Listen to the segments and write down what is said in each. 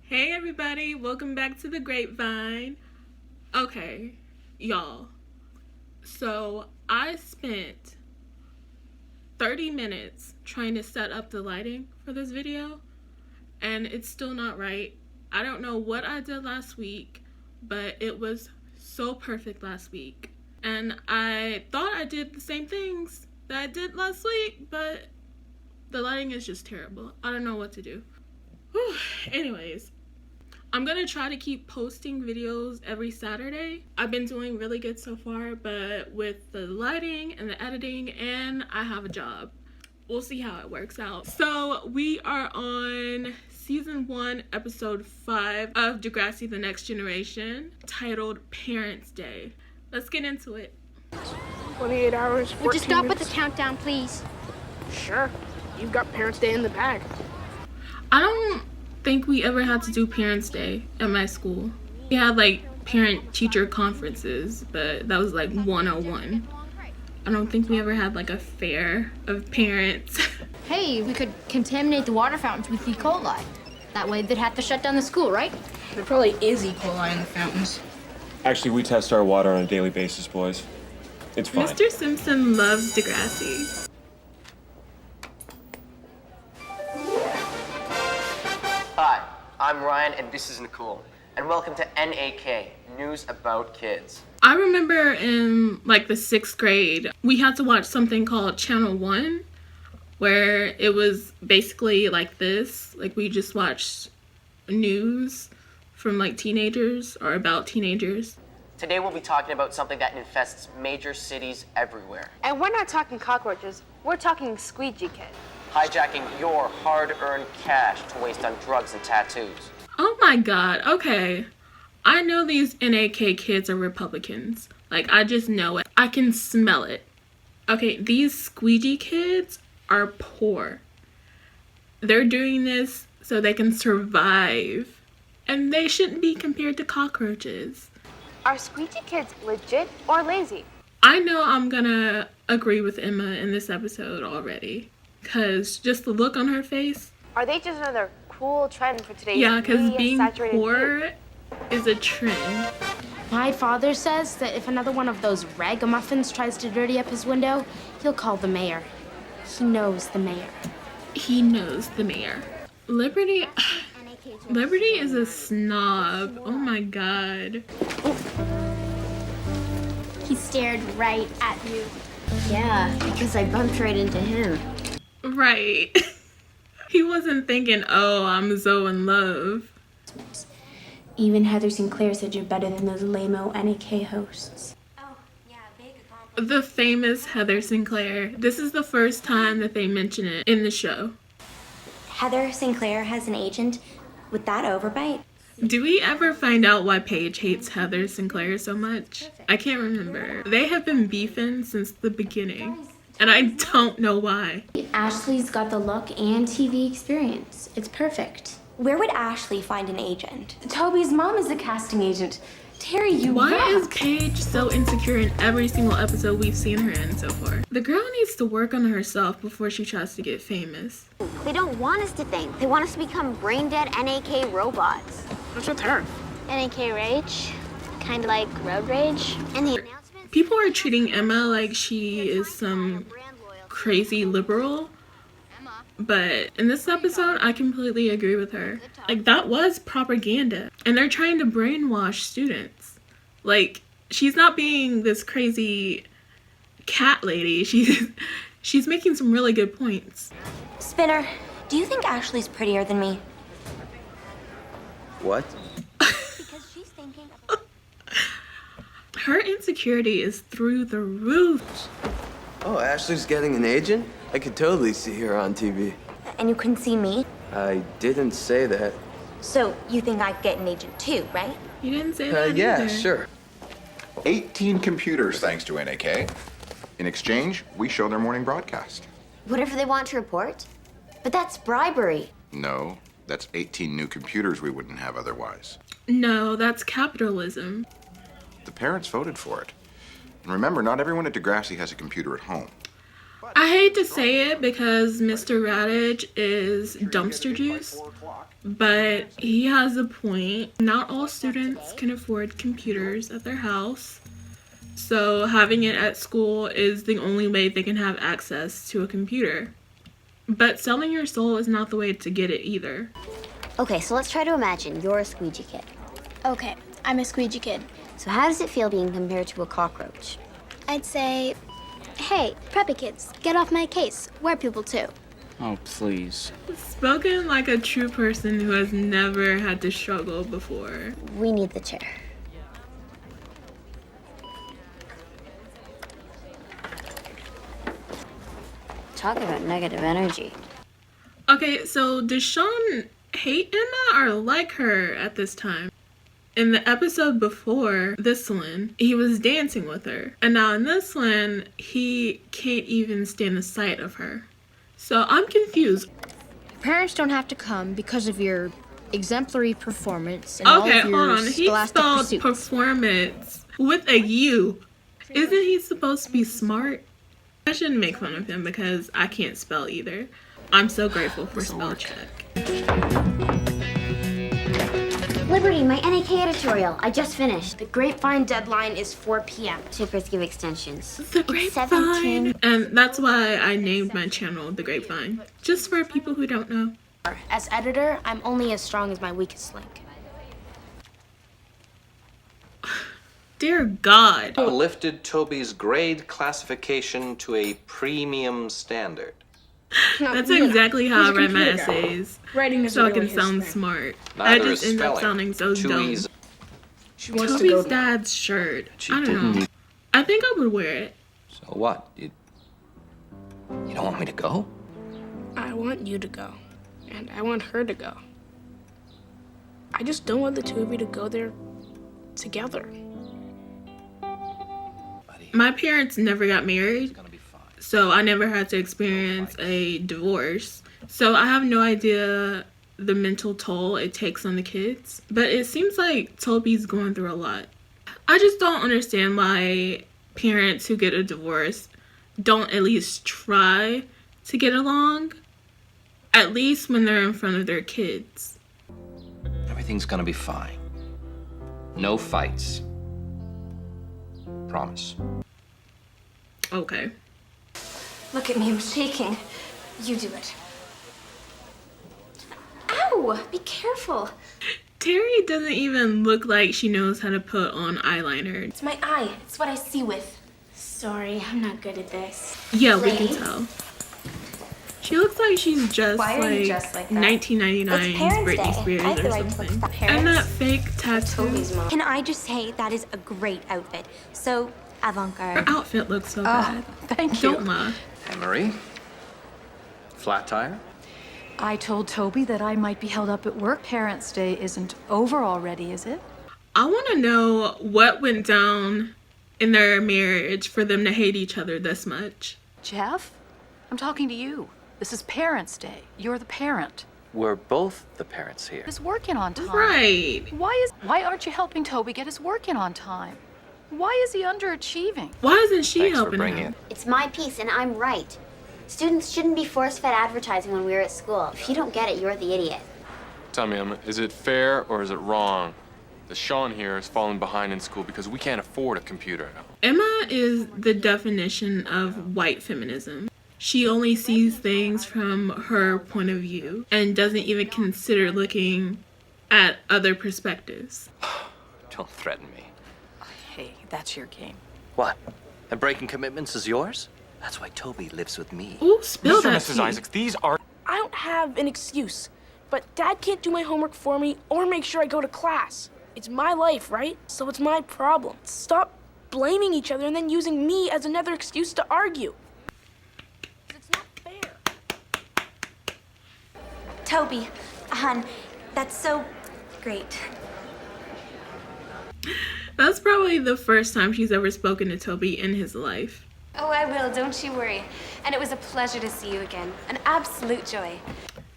Hey everybody, welcome back to the Grapevine. Okay, y'all. So I spent 30 minutes trying to set up the lighting for this video, and it's still not right. I don't know what I did last week, but it was so perfect last week. And I thought I did the same things that I did last week, but the lighting is just terrible. I don't know what to do. Whew. Anyways, I'm gonna try to keep posting videos every Saturday. I've been doing really good so far, but with the lighting and the editing, and I have a job, we'll see how it works out. So we are on season 1, episode 5 of Degrassi: The Next Generation, titled Parents' Day. Let's get into it. 28 hours, 14 Would you stop minutes. with the countdown, please? Sure. You've got Parents' Day in the bag. I don't think we ever had to do Parents' Day at my school. We had like parent-teacher conferences, but that was like 101. I don't think we ever had like a fair of parents. Hey, we could contaminate the water fountains with E. coli. That way they'd have to shut down the school, right? There probably is E. coli in the fountains. Actually, we test our water on a daily basis, boys. It's fine. Mr. Simpson loves Degrassi. Hi, I'm Ryan, and this is Nicole. And welcome to NAK, News About Kids. I remember in like the 6th grade, we had to watch something called Channel 1, where it was basically like this. Like we just watched news from like teenagers or about teenagers. Today we'll be talking about something that infests major cities everywhere. And we're not talking cockroaches, we're talking squeegee kids. Hijacking your hard-earned cash to waste on drugs and tattoos. Oh my god, okay. I know these NAK kids are Republicans. Like, I just know it. I can smell it. Okay, these squeegee kids are poor. They're doing this so they can survive. And they shouldn't be compared to cockroaches. Are squeegee kids legit or lazy? I know I'm gonna agree with Emma in this episode already. Because just the look on her face. Are they just another cool trend for today's Yeah, because being media-saturated poor youth? is a trend. My father says that if another one of those ragamuffins tries to dirty up his window, he'll call the mayor. He knows the mayor. He knows the mayor. Liberty is a snob. Oh my god. He stared right at you. Yeah, because I bumped right into him. Right. He wasn't thinking, oh, I'm so in love. Even Heather Sinclair said you're better than those lame-o NAK hosts. Oh, yeah, big accomplishment. The famous Heather Sinclair. This is the first time that they mention it in the show. Heather Sinclair has an agent with that overbite? Do we ever find out why Paige hates Heather Sinclair so much? I can't remember. They have been beefing since the beginning. And I don't know why. Ashley's got the look and TV experience. It's perfect. Where would Ashley find an agent? Toby's mom is a casting agent. Terry, you Why rock. is Paige so insecure in every single episode we've seen her in so far? The girl needs to work on herself before she tries to get famous. They don't want us to think. They want us to become brain-dead NAK robots. What's with her? NAK rage? Kind of like road rage? And the announcements? People are treating Emma like she is some crazy liberal. But in this episode, I completely agree with her. Like, that was propaganda. And they're trying to brainwash students. Like, she's not being this crazy cat lady. She's making some really good points. Spinner, do you think Ashley's prettier than me? What? Because she's thinking about... Her insecurity is through the roof. Oh, Ashley's getting an agent? I could totally see her on TV. And you couldn't see me? I didn't say that. So you think I could get an agent too, right? You didn't say that Yeah, either. sure. 18 computers, thanks to NAK. In exchange, we show their morning broadcast. Whatever they want to report? But that's bribery. No, that's 18 new computers we wouldn't have otherwise. No, that's capitalism. The parents voted for it. And remember, not everyone at Degrassi has a computer at home. I hate to say it because Mr. Radich is dumpster juice, but he has a point. Not all students can afford computers at their house, so having it at school is the only way they can have access to a computer. But selling your soul is not the way to get it either. Okay, so let's try to imagine you're a squeegee kid. Okay, I'm a squeegee kid. So how does it feel being compared to a cockroach? I'd say, hey, preppy kids, get off my case. We're people too. Oh, please. Spoken like a true person who has never had to struggle before. We need the chair. Talk about negative energy. Okay, so does Sean hate Emma or like her at this time? In the episode before this one, he was dancing with her. And now in this one, he can't even stand the sight of her. So I'm confused. Parents don't have to come because of your exemplary performance and all Okay, of your hold on. He scholastic spelled pursuits. performance with a U. Isn't he supposed to be smart? I shouldn't make fun of him because I can't spell either. I'm so grateful for spell check. Liberty, my NAK editorial. I just finished. The grapevine deadline is 4 p.m. Supers give extensions. The Grapevine. And that's why I named my channel The Grapevine. Just for people who don't know. As editor, I'm only as strong as my weakest link. Dear God. Lifted Toby's grade classification to a premium standard. That's exactly how I write my essays. Writing is So I really can his sound thing. smart. Neither I just is end up spelling. sounding so Too dumb. easy. She wants to go Toby's to dad's shirt. I don't know. I think I would wear it. So what? You don't want me to go? I want you to go. And I want her to go. I just don't want the two of you to go there together. My parents never got married, so I never had to experience a divorce. So I have no idea the mental toll it takes on the kids. But it seems like Toby's going through a lot. I just don't understand why parents who get a divorce don't at least try to get along, at least when they're in front of their kids. Everything's gonna be fine. No fights. Promise. Okay. Look at me, I'm shaking. You do it. Ow! Be careful. Terry doesn't even look like she knows how to put on eyeliner. It's my eye. It's what I see with. Sorry, I'm not good at this. Yeah, we can Ladies? tell. She looks like she's just Why are you like dressed like that? 1999's It's Parents' Britney Day. Spears I have the or right to something. look at And that parents. fake tattoo. Toby's mom. Can I just say that is a great outfit? So avant-garde. Her outfit looks so bad. Thank you. Don't lie. Anne Marie? Flat tire? I told Toby that I might be held up at work. Parents' Day isn't over already, is it? I want to know what went down in their marriage for them to hate each other this much. Jeff, I'm talking to you. This is Parents' Day. You're the parent. We're both the parents here. He's working on time. Right. Why aren't you helping Toby get his work in on time? Why is he underachieving? Why isn't she Thanks for helping bringing him? it. It's my piece, and I'm right. Students shouldn't be force-fed advertising when we're at school. If you don't get it, you're the idiot. Tell me, Emma, is it fair or is it wrong that Sean here is falling behind in school because we can't afford a computer? Emma is the definition of white feminism. She only sees things from her point of view and doesn't even consider looking at other perspectives. Don't threaten me. Hey, that's your game. What? And breaking commitments is yours? That's why Toby lives with me. Ooh, spill Mr. and that Mrs. tea. Isaacs, these are... I don't have an excuse, but Dad can't do my homework for me or make sure I go to class. It's my life, right? So it's my problem. Stop blaming each other and then using me as another excuse to argue. It's not fair. Toby, hon, that's so great. That's probably the first time she's ever spoken to Toby in his life. Oh, I will, don't you worry. And it was a pleasure to see you again. An absolute joy.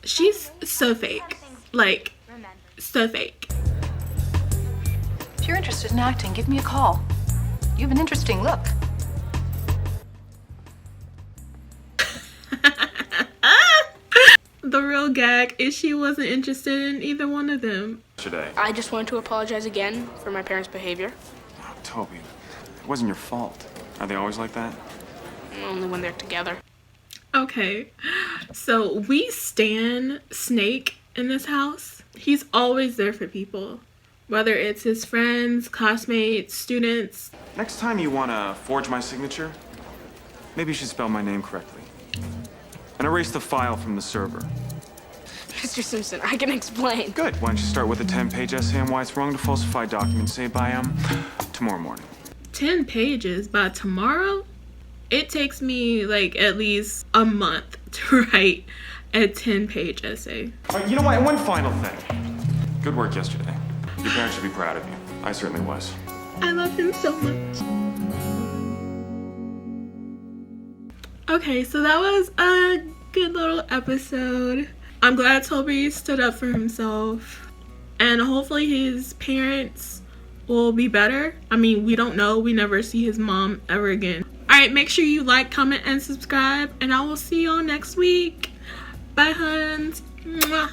She's so fake. Like, so fake. If you're interested in acting, give me a call. You have an interesting look. the real gag is she wasn't interested in either one of them. Today. I just want to apologize again for my parents' behavior. Oh, Toby, it wasn't your fault. Are they always like that? Only when they're together. Okay, so we stan Snake in this house. He's always there for people, whether it's his friends, classmates, students. Next time you want to forge my signature, maybe you should spell my name correctly. And erase the file from the server. Mr. Simpson, I can explain. Good. Why don't you start with a 10-page essay on why it's wrong to falsify documents, say by tomorrow morning. 10 pages by tomorrow? It takes me like at least a month to write a 10-page essay. You know what? And one final thing. Good work yesterday. Your parents should be proud of you. I certainly was. I love him so much. Okay, so that was a good little episode. I'm glad Toby stood up for himself. And hopefully his parents will be better. I mean, we don't know. We never see his mom ever again. Alright, make sure you like, comment, and subscribe. And I will see y'all next week. Bye, huns. Mwah.